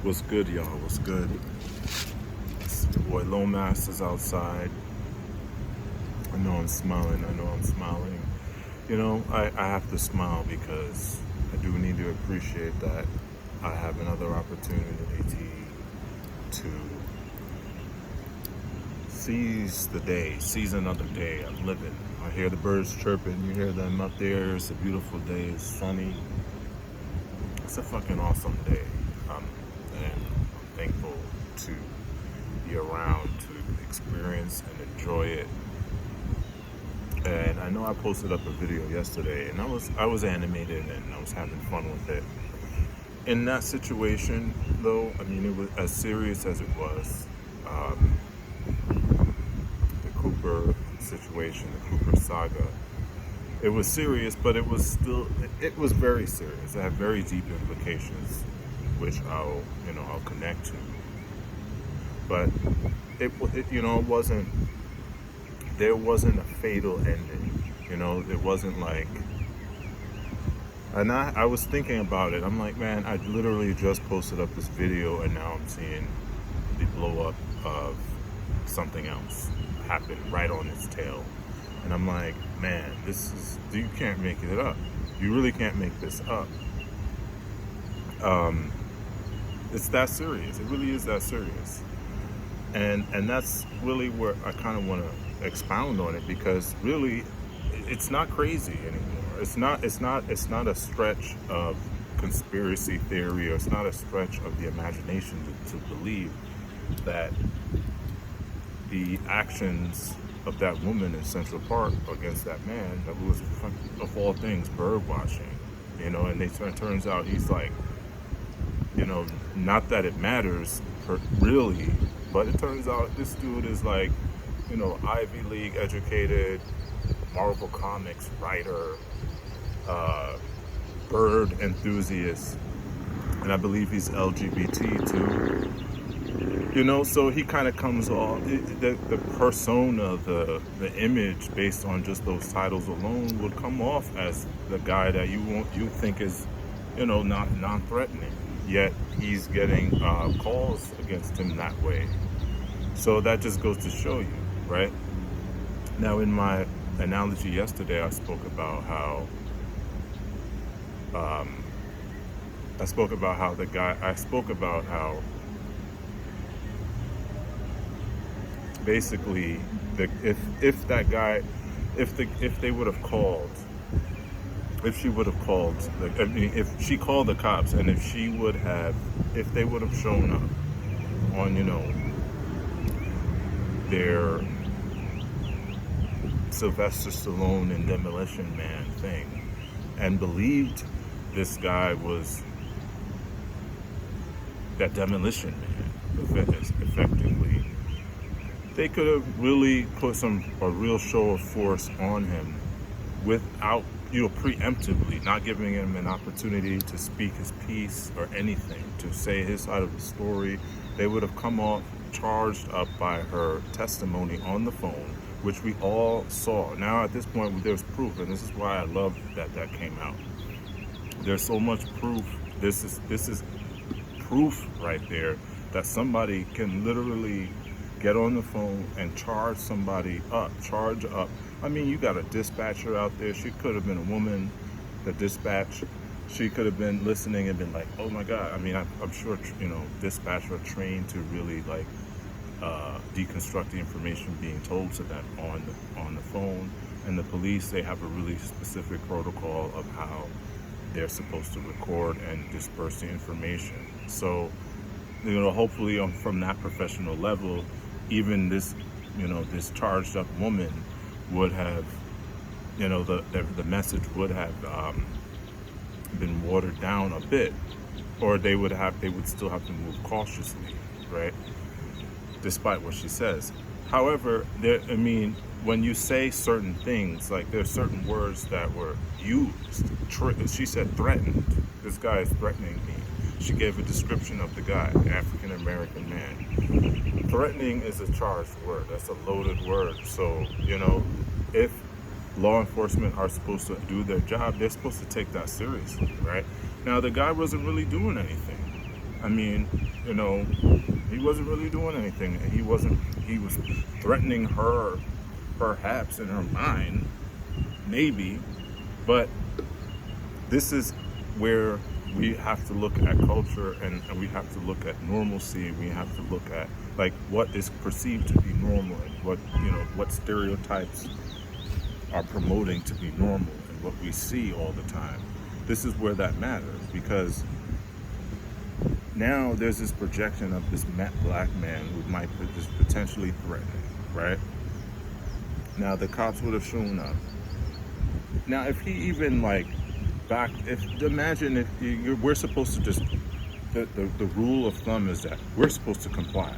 What's good, y'all? What's good? It's your boy Lomas is outside. I know I'm smiling. I know I'm smiling. I have to smile because I do need to appreciate that I have another opportunity to seize another day. I'm living. I hear the birds chirping. You hear them up there. It's a beautiful day. It's sunny. It's a fucking awesome day. And I'm thankful to be around to experience and enjoy it. And I know I posted up a video yesterday, and I was animated and I was having fun with it. In that situation, though, I mean, it was as serious as it was. The Cooper situation, the Cooper saga. It was serious, but it was very serious. It had very deep implications, which I'll connect to. But it wasn't. There wasn't a fatal ending. It wasn't like. And I was thinking about it. I'm like, man, I literally just posted up this video, and now I'm seeing the blow up of something else happen right on its tail. And I'm like, man, you can't make it up. You really can't make this up. It's that serious. It really is that serious. And that's really where I kind of want to expound on it, because really, it's not crazy anymore. It's not a stretch of conspiracy theory, or it's not a stretch of the imagination to believe that the actions of that woman in Central Park against that man, that was, of all things, bird watching, and it turns out he's like, not that it matters really, but it turns out this dude is like, Ivy League educated, Marvel Comics writer, bird enthusiast, and I believe he's LGBT too. So he kind of comes off, the persona, the image based on just those titles alone would come off as the guy that you think is, not non-threatening. Yet he's getting calls against him that way. So that just goes to show you, right? Now, in my analogy yesterday, I spoke about how basically if they would have called, if she would have called, if she called the cops, and if they would have shown up on, their Sylvester Stallone and Demolition Man thing, and believed this guy was that Demolition Man, effectively, they could have really put a real show of force on him without, preemptively, not giving him an opportunity to speak his piece or anything, to say his side of the story. They would have come off charged up by her testimony on the phone, which we all saw. Now at this point, there's proof, and this is why I love that came out. There's so much proof. This is proof right there that somebody can literally get on the phone and charge up. I mean, you got a dispatcher out there. She could have been a woman, the dispatch. She could have been listening and been like, oh my God. I mean, I'm sure, dispatchers are trained to really like deconstruct the information being told to them on the phone. And the police, they have a really specific protocol of how they're supposed to record and disperse the information. So, hopefully from that professional level, even this, this charged up woman would have, the message would have been watered down a bit, or they would still have to move cautiously, right? Despite what she says. However, when you say certain things, like there's certain words that were used. She said threatened. This guy is threatening me. She gave a description of the guy, African American man. Threatening is a charged word. That's a loaded word. So, if law enforcement are supposed to do their job, they're supposed to take that seriously, right? Now, the guy wasn't really doing anything. I mean, you know, he wasn't really doing anything. He was threatening her, perhaps in her mind, maybe, but this is where we have to look at culture, and we have to look at normalcy. We have to look at like what is perceived to be normal, and what stereotypes are promoting to be normal, and what we see all the time. This is where that matters, because now there's this projection of this black man who might be just potentially threatening, right? Now the cops would have shown up. Now if he even like imagine if we're supposed to just, the rule of thumb is that we're supposed to comply.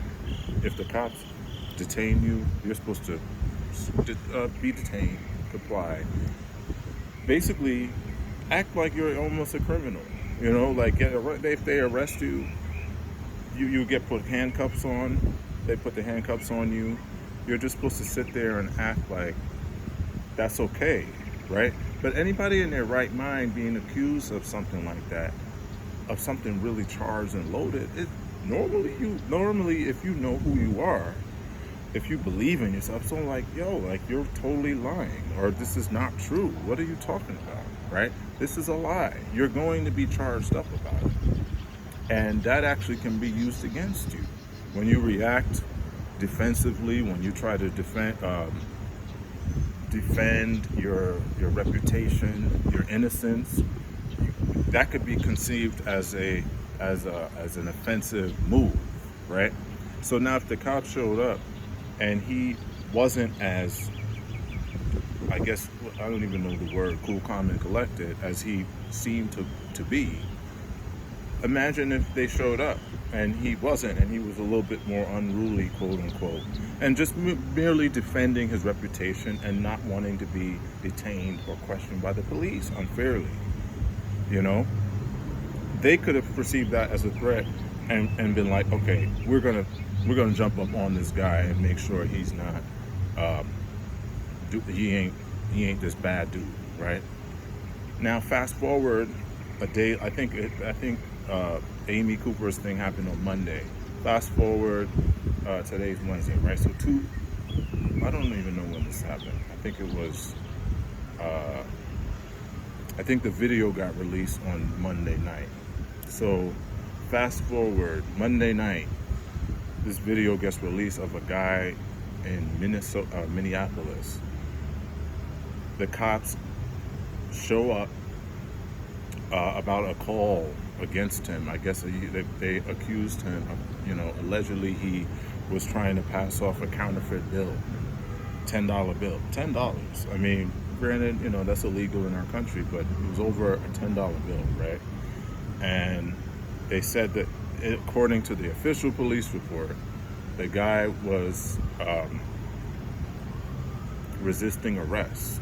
If the cops detain you, you're supposed to be detained, comply. Basically, act like you're almost a criminal. Like if they arrest you, you get put handcuffs on. They put the handcuffs on you. You're just supposed to sit there and act like that's okay, right? But anybody in their right mind being accused of something like that, of something really charged and loaded, normally if you know who you are, if you believe in yourself, so like, you're totally lying, or this is not true. What are you talking about, right? This is a lie. You're going to be charged up about it. And that actually can be used against you. When you react defensively, when you try to defend your reputation, your innocence, that could be conceived as an offensive move, right? So now if the cop showed up and he wasn't as, I guess, I don't even know the word, cool, calm, and collected as he seemed to be, imagine if they showed up and he wasn't, and he was a little bit more unruly, quote unquote, and just merely defending his reputation and not wanting to be detained or questioned by the police unfairly. They could have perceived that as a threat and been like, okay, we're gonna jump up on this guy and make sure he's not he ain't this bad dude, right? Now fast forward a day. I think Amy Cooper's thing happened on Monday. Fast forward, today's Wednesday, right? So I don't even know when this happened. I think it was, I think the video got released on Monday night. So fast forward, Monday night, this video gets released of a guy in Minneapolis. The cops show up about a call against him. I guess they accused him of, allegedly he was trying to pass off a counterfeit bill, $10 bill. $10. I mean, granted, that's illegal in our country, but it was over a $10 bill, right? And they said that, according to the official police report, the guy was resisting arrest,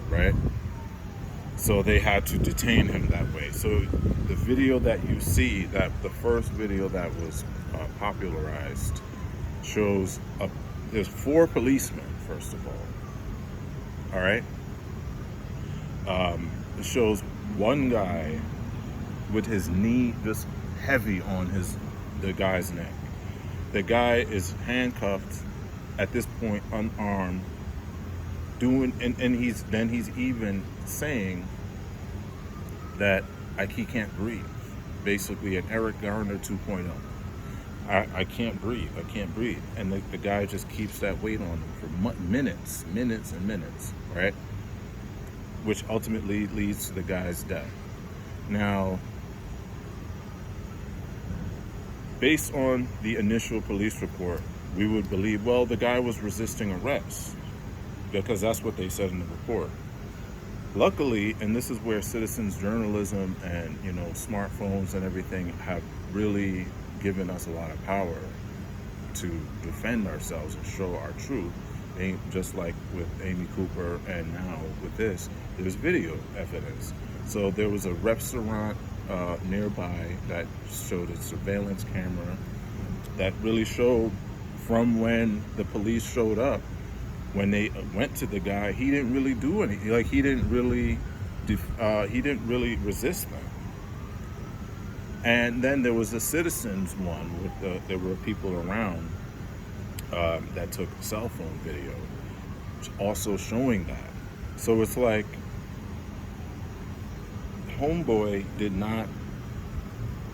right? So they had to detain him that way. So the video that you see, that the first video that was popularized, shows there's 4 policemen, first of all right? It shows one guy with his knee just heavy on the guy's neck. The guy is handcuffed at this point, unarmed, and he's even saying that he can't breathe. Basically, an Eric Garner 2.0. I can't breathe. And the guy just keeps that weight on him for minutes and minutes, right? Which ultimately leads to the guy's death. Now, based on the initial police report, we would believe, well, the guy was resisting arrest, because that's what they said in the report. Luckily, and this is where citizens journalism and smartphones and everything have really given us a lot of power to defend ourselves and show our truth. Just like with Amy Cooper, and now with this, there's video evidence. So there was a restaurant nearby that showed a surveillance camera that really showed from when the police showed up. When they went to the guy, he didn't really do anything. Like, he didn't really resist them. And then there was a citizens one with there were people around that took cell phone video, also showing that. So it's like Homeboy did not.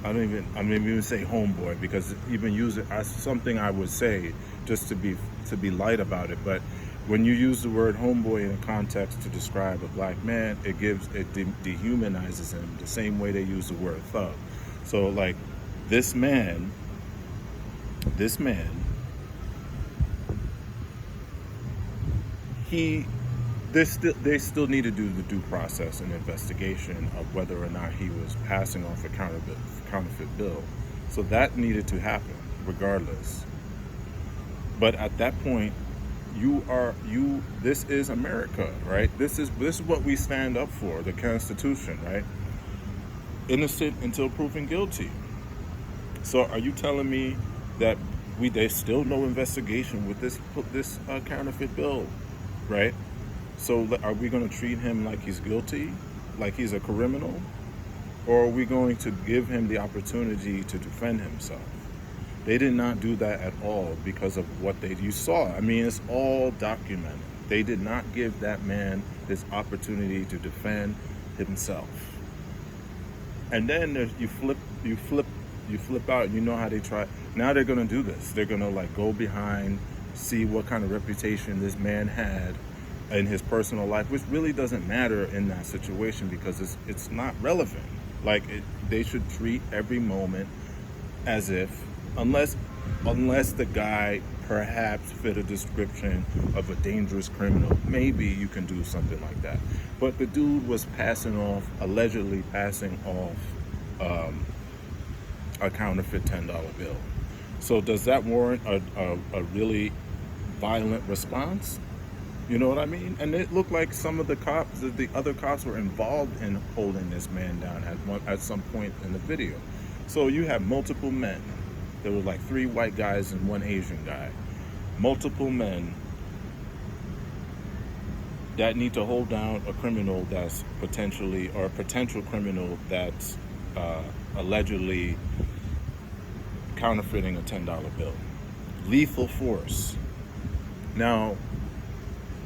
I don't even say Homeboy, because even use it as something I would say just to be light about it. But when you use the word homeboy in a context to describe a black man, it dehumanizes him the same way they use the word thug. So like this man, they still need to do the due process and investigation of whether or not he was passing off a counterfeit bill. So that needed to happen regardless. But at that point, this is America, right? This is what we stand up for, the Constitution, right? Innocent until proven guilty. So are you telling me that there's still no investigation with this counterfeit bill, right? So are we going to treat him like he's guilty, like he's a criminal, or are we going to give him the opportunity to defend himself? They did not do that at all because of what you saw. I mean, it's all documented. They did not give that man this opportunity to defend himself. And then you flip out. You know how they try. Now they're going to do this. They're going to like go behind, see what kind of reputation this man had in his personal life, which really doesn't matter in that situation because it's not relevant. Like they should treat every moment as if, unless the guy perhaps fit a description of a dangerous criminal, maybe you can do something like that. But the dude was allegedly passing off a counterfeit $10 bill. So does that warrant a really violent response? You know what I mean? And it looked like some of the other cops were involved in holding this man down at some point in the video. So you have multiple men. There were like 3 white guys and 1 Asian guy. Multiple men that need to hold down a criminal that's a potential criminal that's allegedly counterfeiting a $10 bill. Lethal force. Now,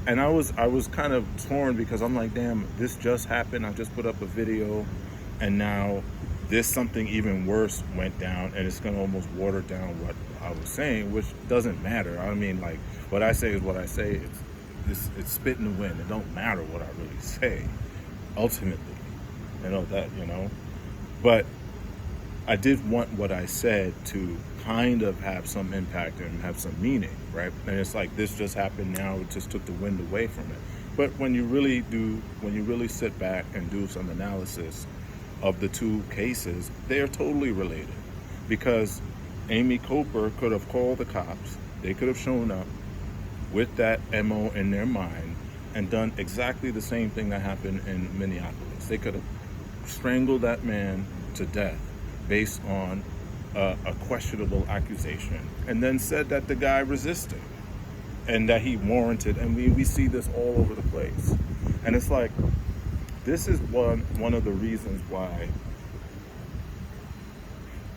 and I was kind of torn because I'm like, damn, this just happened. I just put up a video, and now something even worse went down, and it's gonna almost water down what I was saying, which doesn't matter. I mean, like, what I say is what I say. It's spit in the wind. It don't matter what I really say, ultimately. But I did want what I said to kind of have some impact and have some meaning, right? And it's like, this just happened now, it just took the wind away from it. But when you really sit back and do some analysis of the 2 cases, they are totally related. Because Amy Cooper could have called the cops, they could have shown up with that MO in their mind and done exactly the same thing that happened in Minneapolis. They could have strangled that man to death based on a questionable accusation, and then said that the guy resisted and that he warranted, and we see this all over the place. And it's like, this is one of the reasons why,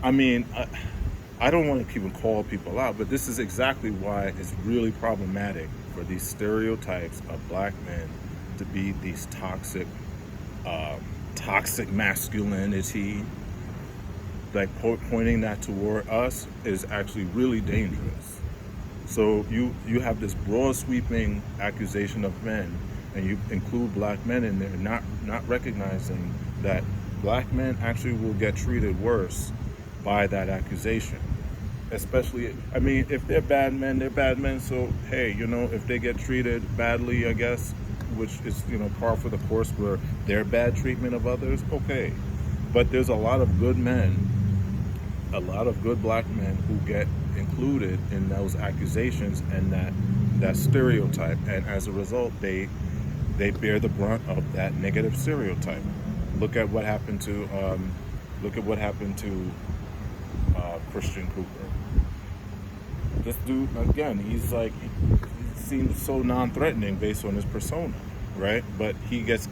I mean, I don't want to even call people out, but this is exactly why it's really problematic for these stereotypes of black men to be these toxic masculinity. Like pointing that toward us is actually really dangerous. So you have this broad sweeping accusation of men, and you include black men in there, not recognizing that black men actually will get treated worse by that accusation. Especially, I mean, if they're bad men, they're bad men. So hey, if they get treated badly, I guess, which is par for the course for their bad treatment of others, okay. But there's a lot of good men, a lot of good black men who get included in those accusations and that stereotype, and as a result, they bear the brunt of that negative stereotype. Look at what happened to Christian Cooper. This dude, again, he seems so non-threatening based on his persona, right? But he gets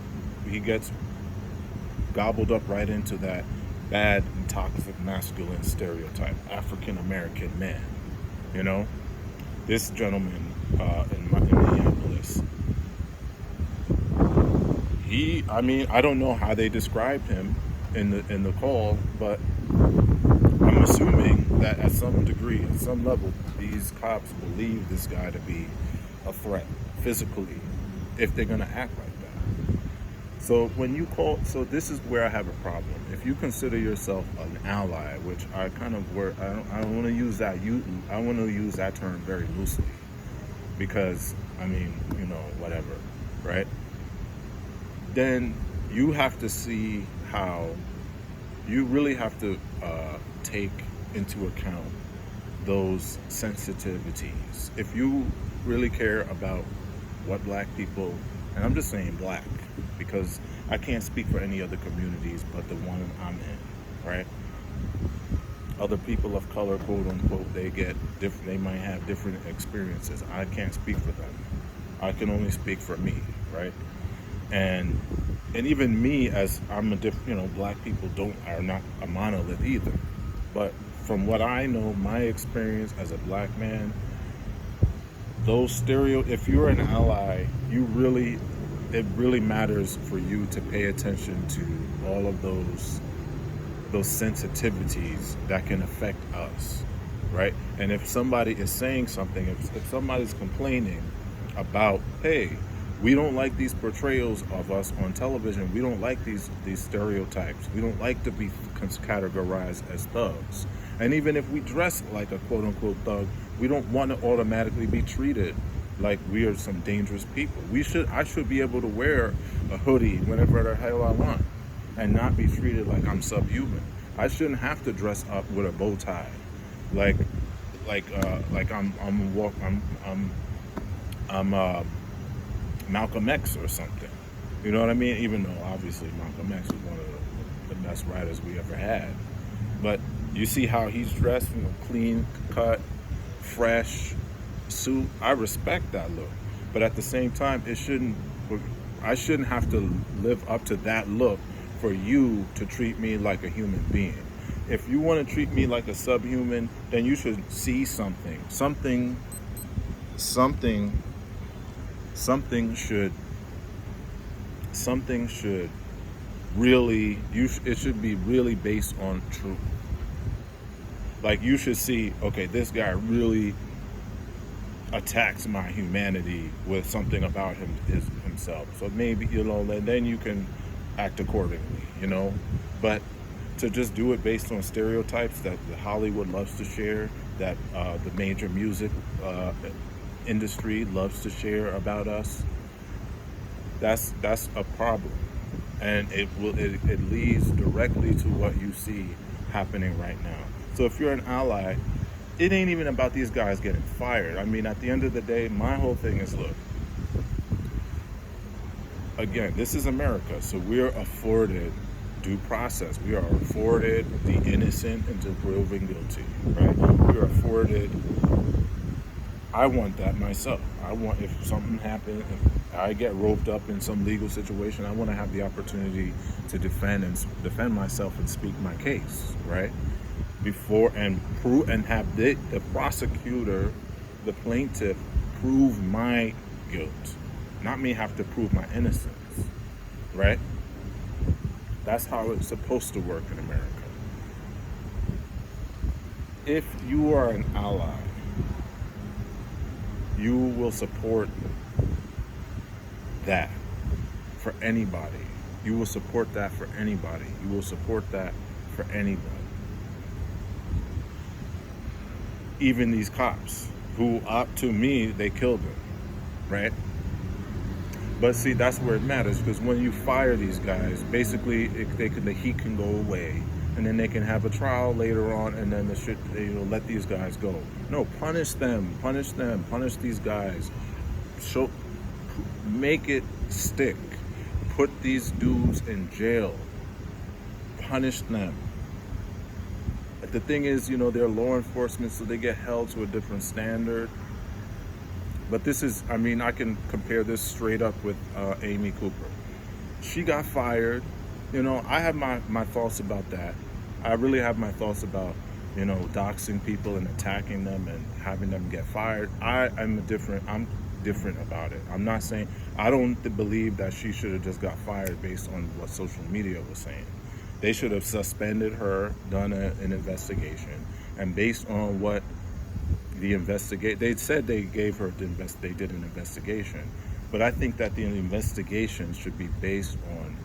gobbled up right into that bad and toxic masculine stereotype, African American man. You know, this gentleman in Minneapolis, I mean, I don't know how they described him in the call, but I'm assuming that at some degree, at some level, these cops believe this guy to be a threat physically if they're going to act like that. So when you call, so this is where I have a problem. If you consider yourself an ally, which I kind of work, I don't want to use that. I want to use that term very loosely because I mean, you know, whatever, right? Then you have to see how you really have to take into account those sensitivities. If you really care about what black people, and I'm just saying black because I can't speak for any other communities but the one I'm in, right? Other people of color, quote unquote, they might have different experiences. I can't speak for them. I can only speak for me, right? And even me, as I'm a different, you know, black people are not a monolith either. But from what I know, my experience as a black man, if you're an ally, it really matters for you to pay attention to all of those sensitivities that can affect us, right? And if somebody is saying something, if somebody's complaining about, hey, we don't like these portrayals of us on television. We don't like these stereotypes. We don't like to be categorized as thugs. And even if we dress like a quote unquote thug, we don't want to automatically be treated like we are some dangerous people. I should be able to wear a hoodie whenever the hell I want and not be treated like I'm subhuman. I shouldn't have to dress up with a bow tie, like I'm Malcolm X or something. You know what I mean? Even though obviously Malcolm X was one of the best writers we ever had. But you see how he's dressed, you know, clean cut, fresh suit. I respect that look. But at the same time, I shouldn't have to live up to that look for you to treat me like a human being. If you want to treat me like a subhuman, then you should see something should really, it should be really based on truth. Like you should see, okay, this guy really attacks my humanity with something about himself. So maybe, you know, then you can act accordingly, you know. But to just do it based on stereotypes that Hollywood loves to share, that the major music industry loves to share about us, that's a problem, and it leads directly to what you see happening right now. So if you're an ally, it ain't even about these guys getting fired. I mean, at the end of the day, my whole thing is, look, again, this is America, so we're afforded due process. We are afforded the innocent until proven guilty, right? We are afforded. I want that myself. I want, if something happens, if I get roped up in some legal situation, I want to have the opportunity to defend myself and speak my case, right? Before and have the prosecutor, the plaintiff, prove my guilt, not me have to prove my innocence, right? That's how it's supposed to work in America. If you are an ally, you will support that for anybody. You will support that for anybody. You will support that for anybody. Even these cops who, up to me, they killed him, right? But see, that's where it matters, because when you fire these guys, basically the heat can go away, and then they can have a trial later on, and then let these guys go. No, punish these guys. Make it stick. Put these dudes in jail. Punish them. The thing is, they're law enforcement, so they get held to a different standard. But this is, I can compare this straight up with Amy Cooper. She got fired. I have my thoughts about that. I really have my thoughts about, doxing people and attacking them and having them get fired. I'm different about it. I'm not saying, I don't believe that she should have just got fired based on what social media was saying. They should have suspended her, done an investigation, and based on what they said they gave her they did an investigation, but I think that the investigation should be based on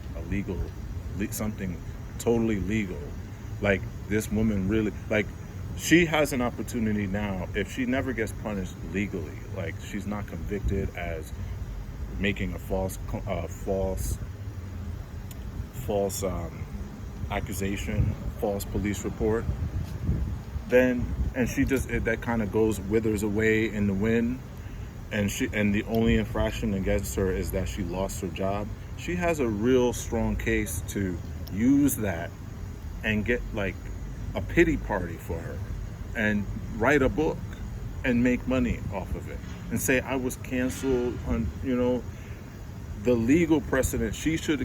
something totally legal. Like, this woman really, like, she has an opportunity now. If she never gets punished legally, like, she's not convicted as making a false accusation, false police report, then, and she just, that kind of withers away in the wind, and the only infraction against her is that she lost her job. She has a real strong case to use that and get like a pity party for her and write a book and make money off of it and say, I was canceled on, the legal precedent. She should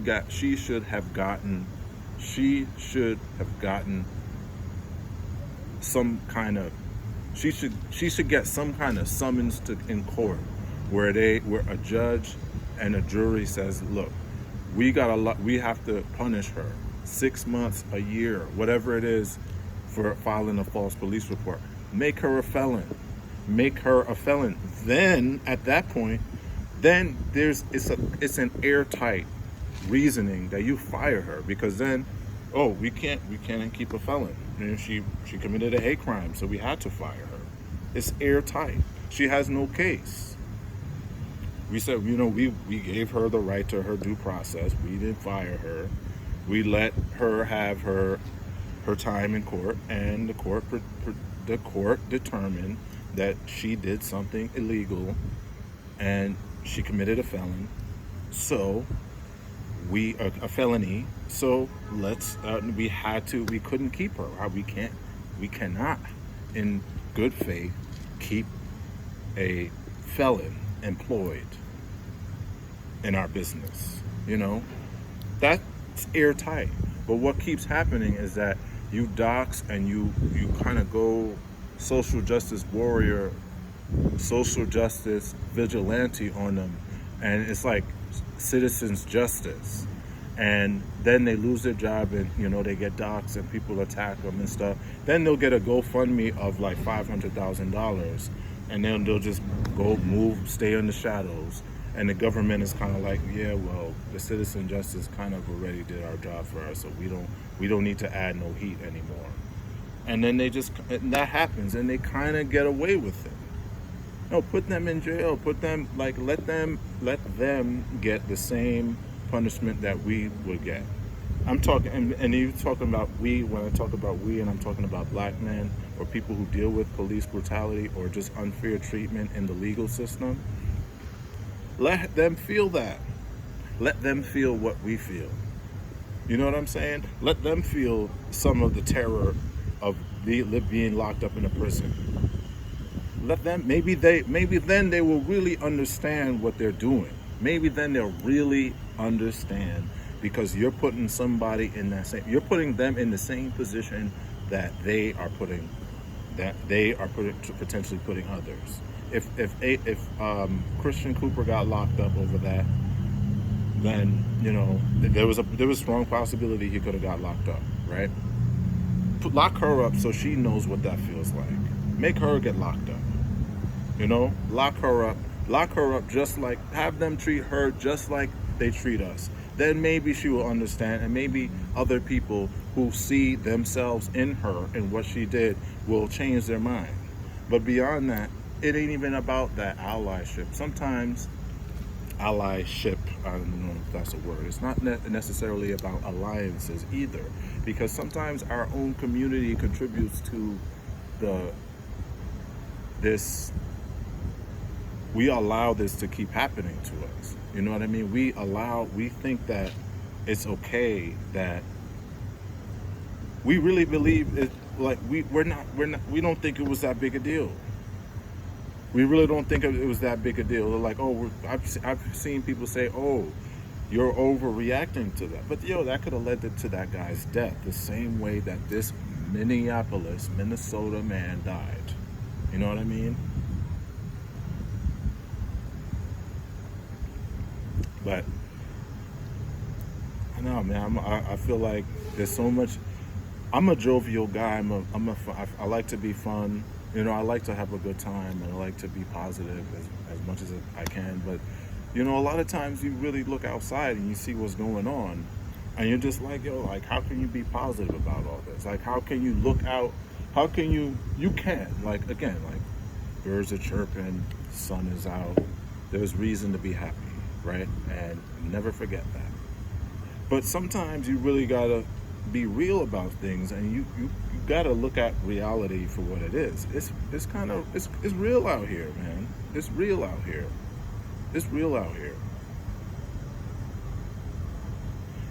have gotten some kind of, she should get some kind of summons in court where a judge and a jury says, look, we have to punish her 6 months, a year, whatever it is, for filing a false police report. Make her a felon. Then at that point, then it's an airtight reasoning that you fire her, because then, we can't keep a felon. She committed a hate crime, so we had to fire her. It's airtight. She has no case. We said, we gave her the right to her due process. We didn't fire her. We let her have her time in court, and the court determined that she did something illegal and she committed a felony. So a felony. So we couldn't keep her. We cannot, in good faith, keep a felon employed in our business. That's airtight. But what keeps happening is that you dox and you kind of go social justice warrior, social justice vigilante on them, and it's like citizens justice. And then they lose their job, and they get doxxed and people attack them and stuff. Then they'll get a GoFundMe of like $500,000, and then they'll just stay in the shadows. And the government is kind of like, yeah, well, the citizen justice kind of already did our job for us, so we don't need to add no heat anymore. And then that happens, and they kind of get away with it. No, put them in jail. Put them, like, let them get the same punishment that we would get. I'm talking, and you're talking about we. When I talk about we, and I'm talking about black men or people who deal with police brutality or just unfair treatment in the legal system. Let them feel that. Let them feel what we feel. You know what I'm saying? Let them feel some of the terror of being locked up in a prison. Let them, maybe then they will really understand what they're doing. Maybe then they'll really understand, because you're putting somebody in you're putting them in the same position that they are potentially putting others. If Christian Cooper got locked up over that, then there was a strong possibility he could have got locked up, right? Lock her up so she knows what that feels like. Make her get locked up. Lock her up, just like, have them treat her just like they treat us. Then maybe she will understand, and maybe other people who see themselves in her and what she did will change their mind. But beyond that, it ain't even about that allyship. Sometimes allyship, I don't know if that's a word, it's not necessarily about alliances either, because sometimes our own community contributes to we allow this to keep happening to us. You know what I mean? We think that it's okay, that we really believe it, like we don't think it was that big a deal. We really don't think it was that big a deal. They're like, I've seen people say, You're overreacting to that. But that could have led to that guy's death, the same way that this Minneapolis, Minnesota man died. You know what I mean? But I know, man. I feel like there's so much. I'm a jovial guy. I like to be fun. I like to have a good time, and I like to be positive as much as I can. But a lot of times you really look outside and you see what's going on, and you're just like, like, how can you be positive about all this? Like, how can you look out? How can you can, like, again, like, birds are chirping, sun is out. There's reason to be happy, right? And never forget that. But sometimes you really gotta be real about things, and you gotta look at reality for what it is. It's kind of it's real out here, man. It's real out here. It's real out here.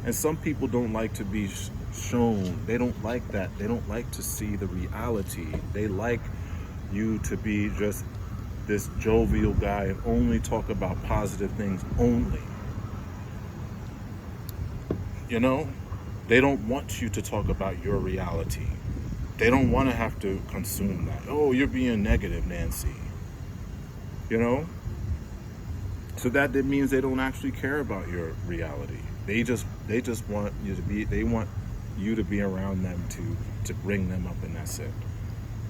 And some people don't like to be shown. They don't like that. They don't like to see the reality. They like you to be just this jovial guy and only talk about positive things only. They don't want you to talk about your reality. They don't want to have to consume that. Oh, you're being negative, Nancy. So that means they don't actually care about your reality. They just want you to be. They want you to be around them to bring them up, and that's it.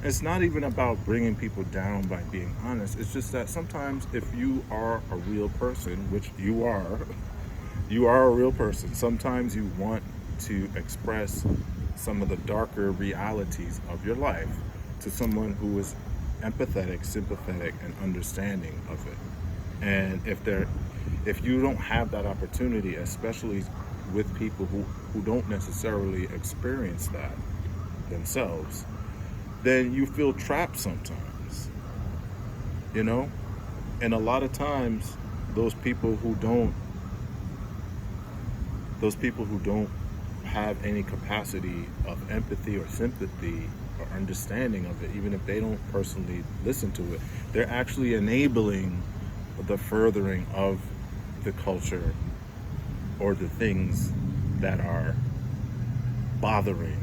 It's not even about bringing people down by being honest. It's just that sometimes if you are a real person, which you are a real person, sometimes you want to express some of the darker realities of your life to someone who is empathetic, sympathetic, and understanding of it. And if you don't have that opportunity, especially with people who don't necessarily experience that themselves, then you feel trapped sometimes. And a lot of times those people who don't have any capacity of empathy or sympathy or understanding of it, even if they don't personally listen to it, they're actually enabling the furthering of the culture or the things that are bothering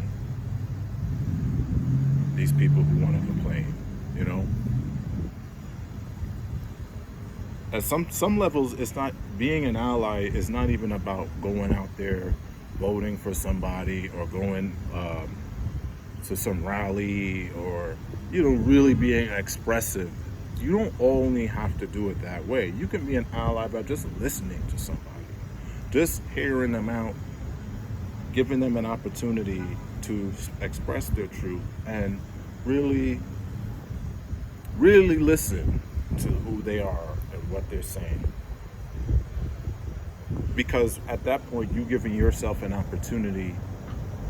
these people who want to complain. At some levels, it's not, being an ally is not even about going out there voting for somebody or going to some rally or really being expressive. You don't only have to do it that way. You can be an ally by just listening to somebody, just hearing them out, giving them an opportunity to express their truth, and really listen to who they are and what they're saying. Because at that point, you're giving yourself an opportunity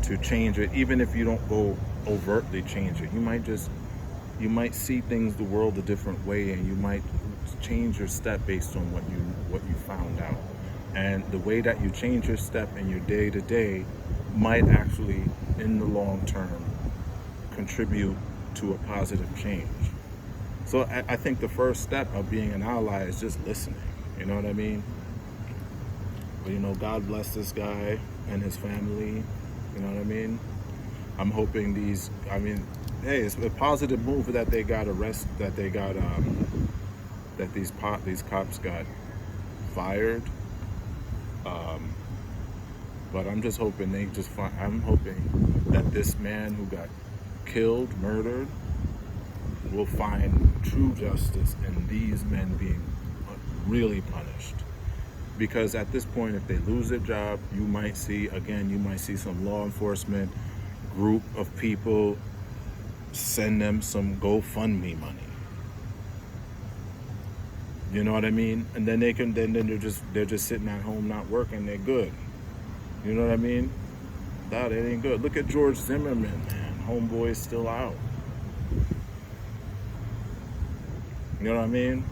to change it, even if you don't go overtly change it. You might see things, the world, a different way, and you might change your step based on what you found out. And the way that you change your step in your day to day might actually, in the long term, contribute to a positive change. So I think the first step of being an ally is just listening. You know what I mean? But God bless this guy and his family. You know what I mean? I'm hoping hey, it's a positive move that they got arrested, that these cops got fired. But I'm just hoping I'm hoping that this man who got killed, murdered, will find true justice and these men being really punished. Because at this point, if they lose their job, you might see some law enforcement group of people send them some GoFundMe money. You know what I mean? And then they're just sitting at home not working, they're good. You know what I mean? That it ain't good. Look at George Zimmerman, man. Homeboy is still out. You know what I mean?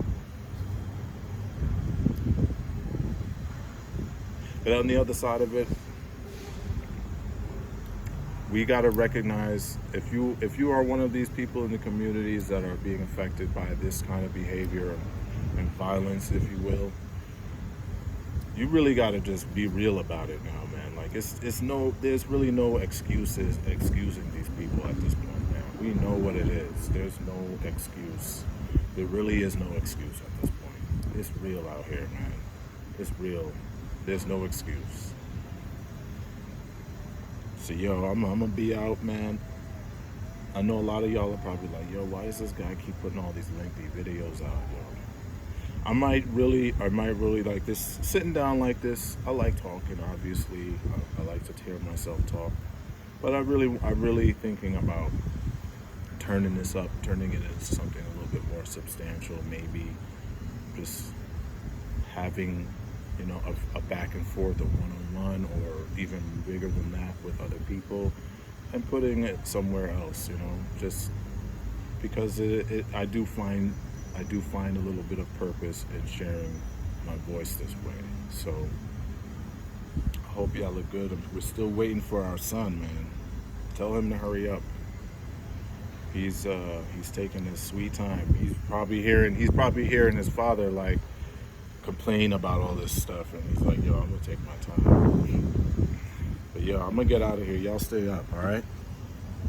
But on the other side of it, we got to recognize, if you are one of these people in the communities that are being affected by this kind of behavior and violence, if you will, you really got to just be real about it now, man. Like there's really no excusing these people at this point, man. We know what it is. There's no excuse. There really is no excuse at this point. It's real out here, man. It's real. There's no excuse. So yo, I'm gonna be out, man. I know a lot of y'all are probably like, yo, why does this guy keep putting all these lengthy videos out, yo? I might really like this, sitting down like this. I like talking, obviously. I like to hear myself talk. But I really thinking about turning this up, turning it into something a little bit more substantial, maybe just having, a back and forth, a one-on-one, or even bigger than that with other people, and putting it somewhere else, just because I do find a little bit of purpose in sharing my voice this way. So I hope y'all are good. We're still waiting for our son, man. Tell him to hurry up. He's taking his sweet time. He's probably hearing his father like complain about all this stuff, and he's like, yo, I'm gonna take my time. But yo, I'm gonna get out of here. Y'all stay up, all right?